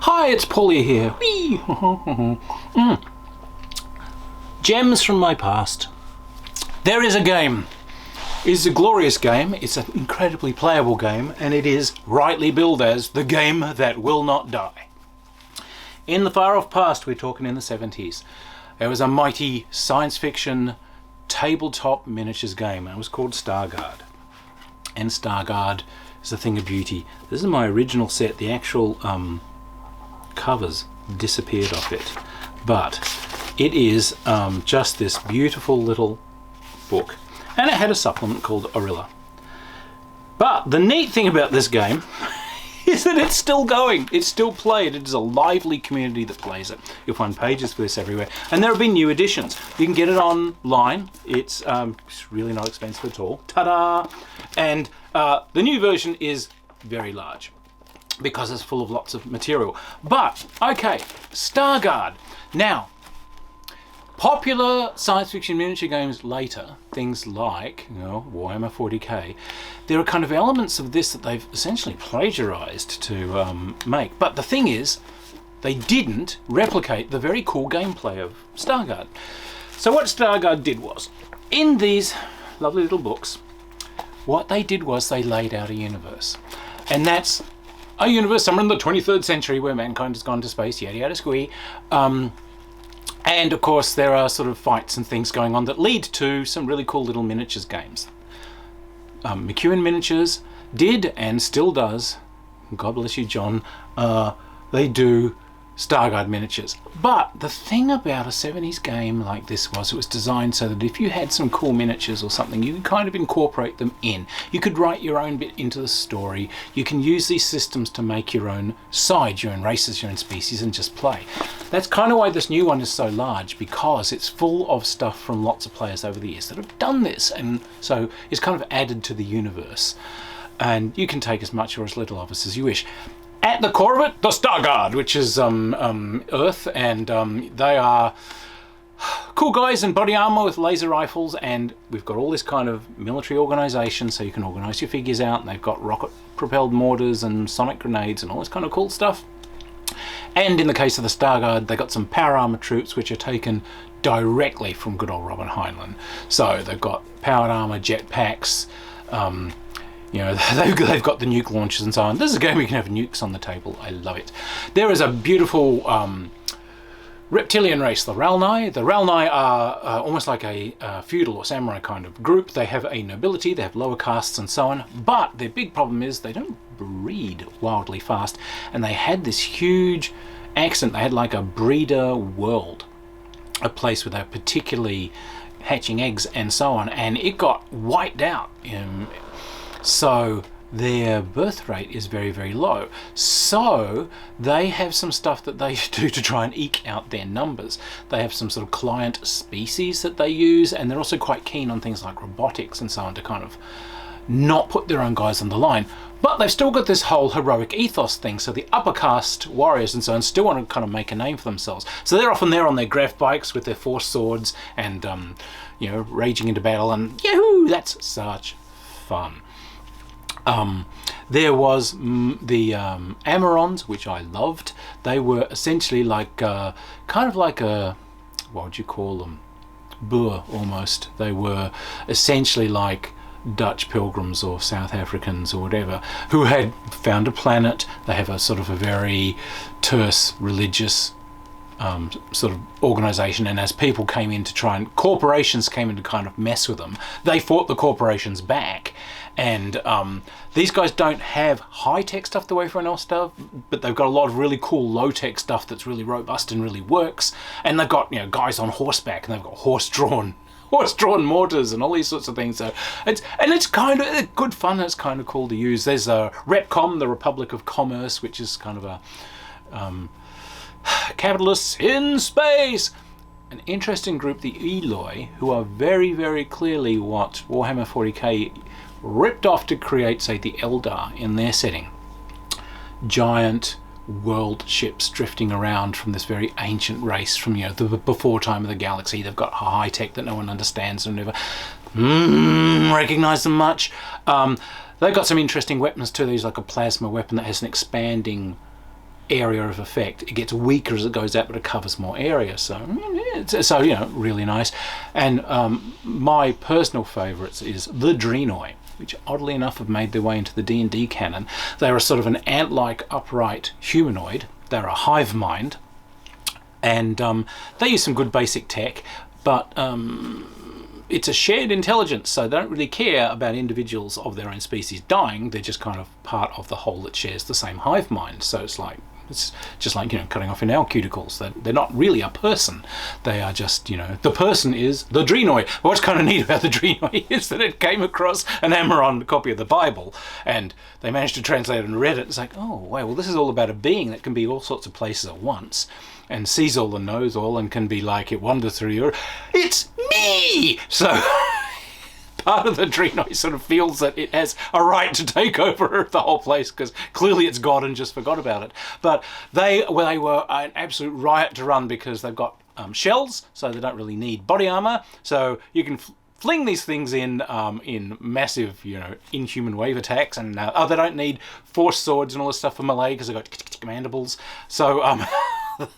Hi, it's Paulie here. Whee! Gems from my past. There is a game. It's a glorious game. It's an incredibly playable game, and it is rightly billed as the game that will not die. In the far off past, we're talking in the 70s, there was a mighty science fiction tabletop miniatures game, and it was called Starguard. And Starguard is a thing of beauty. This is my original set. The actual covers disappeared off it, but it is just this beautiful little book, and it had a supplement called Orilla. But the neat thing about this game is that it's still going, it's still played. It is a lively community that plays it. You'll find pages for this everywhere, and there have been new editions. You can get it online. It's really not expensive at all. Ta-da! And the new version is very large because it's full of lots of material. But okay, Starguard. Now, popular science fiction miniature games later, things like, Warhammer 40k, there are kind of elements of this that they've essentially plagiarized to make. But the thing is, they didn't replicate the very cool gameplay of Starguard. So what Starguard did was, in these lovely little books, what they did was they laid out a universe. And that's a universe somewhere in the 23rd century where mankind has gone to space, yada yada squee. And of course there are sort of fights and things going on that lead to some really cool little miniatures games. McEwen Miniatures did and still does, God bless you John, they do Starguard miniatures. But the thing about a 70s game like this was it was designed so that if you had some cool miniatures or something, you could kind of incorporate them in. You could write your own bit into the story. You can use these systems to make your own sides, your own races, your own species, and just play. That's kind of why this new one is so large, because it's full of stuff from lots of players over the years that have done this, and so it's kind of added to the universe. And you can take as much or as little of it as you wish. At the core of it, the Starguard, which is Earth, and they are cool guys in body armor with laser rifles, and we've got all this kind of military organization, so you can organize your figures out, and they've got rocket-propelled mortars and sonic grenades and all this kind of cool stuff. And in the case of the Starguard, they got some power armor troops which are taken directly from good old Robin Heinlein. So they've got powered armor, jetpacks, they've got the nuke launchers and so on. This is a game where you can have nukes on the table. I love it. There is a beautiful reptilian race, the Ralnai. The Ralnai are almost like a feudal or samurai kind of group. They have a nobility, they have lower castes and so on, but their big problem is they don't breed wildly fast, and they had this huge accident. They had like a breeder world, a place where they were particularly hatching eggs and so on, and it got wiped out. So their birth rate is very, very low. So they have some stuff that they do to try and eke out their numbers. They have some sort of client species that they use, and they're also quite keen on things like robotics and so on to kind of not put their own guys on the line. But they've still got this whole heroic ethos thing, so the upper caste warriors and so on still want to kind of make a name for themselves. So they're often there on their graph bikes with their force swords and, raging into battle, and yahoo, that's such fun. There was the Amarons, which I loved. They were essentially like kind of like a, what would you call them? Boer almost. They were essentially like Dutch pilgrims or South Africans or whatever who had found a planet. They have a sort of a very terse religious sort of organization, and as people came in to try and corporations came in to kind of mess with them, they fought the corporations back. And these guys don't have high-tech stuff the way everyone else does, but they've got a lot of really cool low-tech stuff that's really robust and really works. And they've got guys on horseback, and they've got horse-drawn mortars and all these sorts of things. So it's kind of good fun. And it's kind of cool to use. There's a Repcom, the Republic of Commerce, which is kind of a capitalists in space. An interesting group, the Eloi, who are very, very clearly what Warhammer 40k ripped off to create, say, the Eldar in their setting. Giant world ships drifting around from this very ancient race from the before time of the galaxy. They've got high tech that no one understands and never recognize them much. They've got some interesting weapons too. There's like a plasma weapon that has an expanding area of effect. It gets weaker as it goes out, but it covers more area. So really nice. And my personal favourites is the Drenoi, which oddly enough have made their way into the D&D canon. They're a sort of an ant-like upright humanoid. They're a hive mind, and they use some good basic tech, but it's a shared intelligence, so they don't really care about individuals of their own species dying. They're just kind of part of the whole that shares the same hive mind. So it's just like, cutting off in our cuticles. They're not really a person. They are just, the person is the Drenoi. What's kind of neat about the Drenoi is that it came across an Amaron copy of the Bible, and they managed to translate it and read it. It's like, oh, wow, well, this is all about a being that can be all sorts of places at once, and sees all and knows all, and can be like, it wanders through your... It's me! So... part of the Drenoi sort of feels that it has a right to take over the whole place, because clearly it's God and just forgot about it. But they were an absolute riot to run, because they've got shells, so they don't really need body armor. So you can fling these things in massive, inhuman wave attacks, and they don't need force swords and all this stuff for melee, because they've got mandibles. So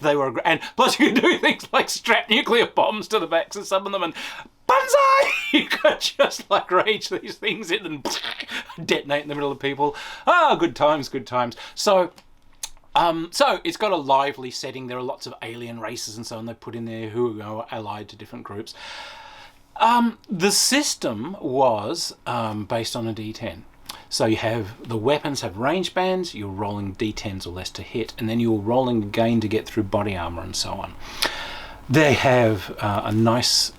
they were, and plus you can do things like strap nuclear bombs to the backs of some of them, and banzai! You could just rage these things in and detonate in the middle of people. Good times, good times. So it's got a lively setting. There are lots of alien races and so on they put in there who are allied to different groups. The system was based on a D10. So you have the weapons have range bands, you're rolling D10s or less to hit, and then you're rolling again to get through body armor and so on. They have a nice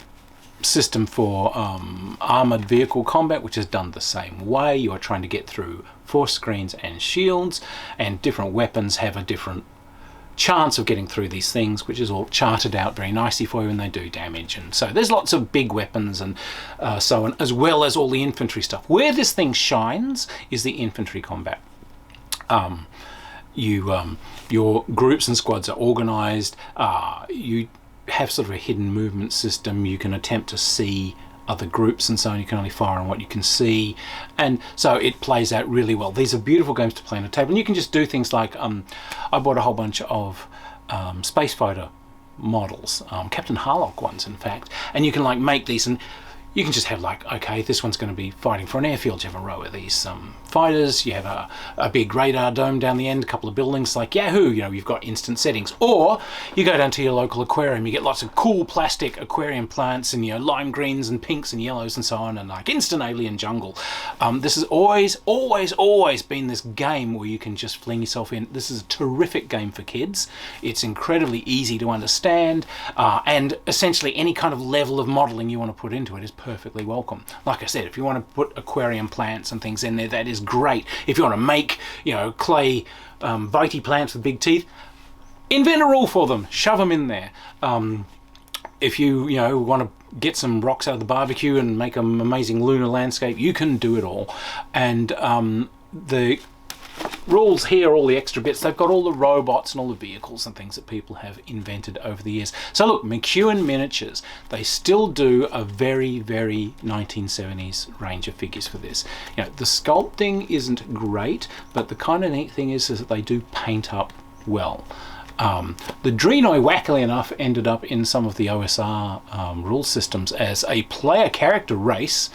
system for armored vehicle combat, which is done the same way. You are trying to get through force screens and shields, and different weapons have a different chance of getting through these things, which is all charted out very nicely for you when they do damage. And so there's lots of big weapons and so on, as well as all the infantry stuff. Where this thing shines is the infantry combat. Your groups and squads are organized. You have sort of a hidden movement system. You can attempt to see other groups and so on. You can only fire on what you can see, and so it plays out really well. These are beautiful games to play on a table, and you can just do things like I bought a whole bunch of space fighter models, Captain Harlock ones in fact, and you can make these, and you can just have okay, this one's going to be fighting for an airfield. You have a row of these fighters, you have a big radar dome down the end, a couple of buildings, yahoo, you've got instant settings. Or you go down to your local aquarium, you get lots of cool plastic aquarium plants and lime greens and pinks and yellows and so on, and instant alien jungle. This has always been this game where you can just fling yourself in. This is a terrific game for kids. It's incredibly easy to understand, and essentially any kind of level of modeling you want to put into it is perfectly welcome. Like I said, if you want to put aquarium plants and things in there, that is great. If you want to make, clay bitey plants with big teeth, invent a rule for them, shove them in there. If you, want to get some rocks out of the barbecue and make an amazing lunar landscape, you can do it all. And the rules here, all the extra bits, they've got all the robots and all the vehicles and things that people have invented over the years. So look, McEwen Miniatures, they still do a very, very 1970s range of figures for this. The sculpting isn't great, but the kind of neat thing is that they do paint up well. The Drenoi, wackily enough, ended up in some of the OSR rule systems as a player character race.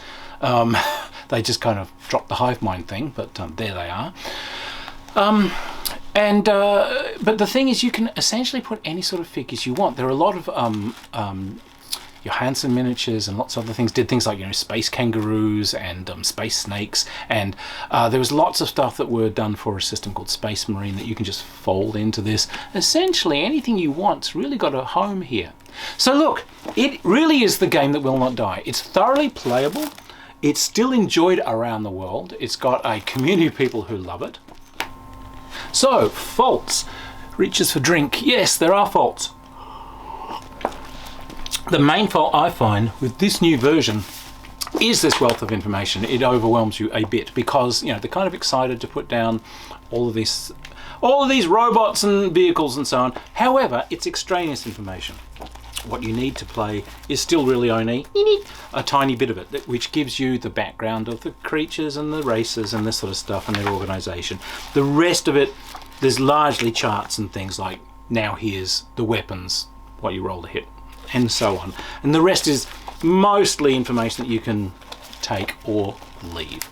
They just kind of dropped the hive mind thing, but there they are. But the thing is, you can essentially put any sort of figures you want. There are a lot of Johansson miniatures and lots of other things. Did things like space kangaroos and space snakes, and there was lots of stuff that were done for a system called Space Marine that you can just fold into this. Essentially anything you want's really got a home here. So look, it really is the game that will not die. It's thoroughly playable. It's still enjoyed around the world. It's got a community of people who love it. So, faults. Reaches for drink. Yes, there are faults. The main fault I find with this new version is this wealth of information. It overwhelms you a bit because, they're kind of excited to put down all of these robots and vehicles and so on. However, it's extraneous information. What you need to play is still really only a tiny bit of it, which gives you the background of the creatures and the races and this sort of stuff and their organisation. The rest of it, there's largely charts and things like, now here's the weapons, what you roll to hit, and so on. And the rest is mostly information that you can take or leave.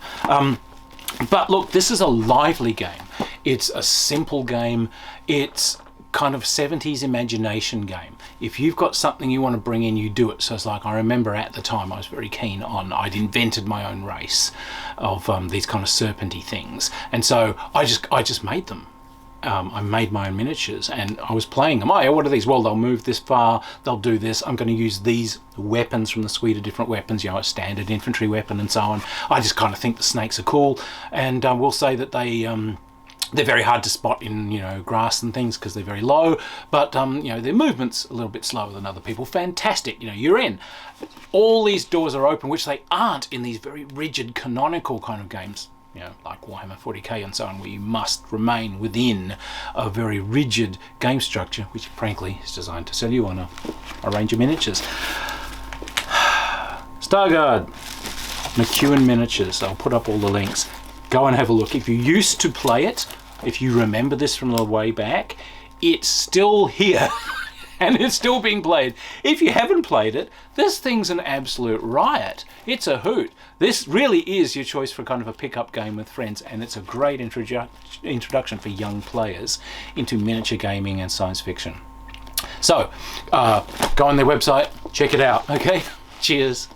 But look, this is a lively game. It's a simple game. It's kind of 70s imagination game. If you've got something you want to bring in, you do it. So it's like, I remember at the time I was very keen on, I'd invented my own race of these kind of serpenty things, and so I just made them. I made my own miniatures and I was playing them. Oh, what are these? Well, they'll move this far, they'll do this, I'm going to use these weapons from the suite of different weapons, you know, a standard infantry weapon and so on. I just kind of think the snakes are cool, and we'll say that they're very hard to spot in, you know, grass and things because they're very low, but you know, their movement's a little bit slower than other people. Fantastic, you know, you're in. All these doors are open, which they aren't in these very rigid canonical kind of games, you know, like Warhammer 40k and so on, where you must remain within a very rigid game structure, which frankly is designed to sell you on a range of miniatures. Starguard, McEwen miniatures. I'll put up all the links. Go and have a look. If you used to play it, if you remember this from the way back, it's still here and it's still being played. If you haven't played it, this thing's an absolute riot. It's a hoot. This really is your choice for kind of a pickup game with friends, and it's a great introduction for young players into miniature gaming and science fiction. So, go on their website, check it out, okay? Cheers.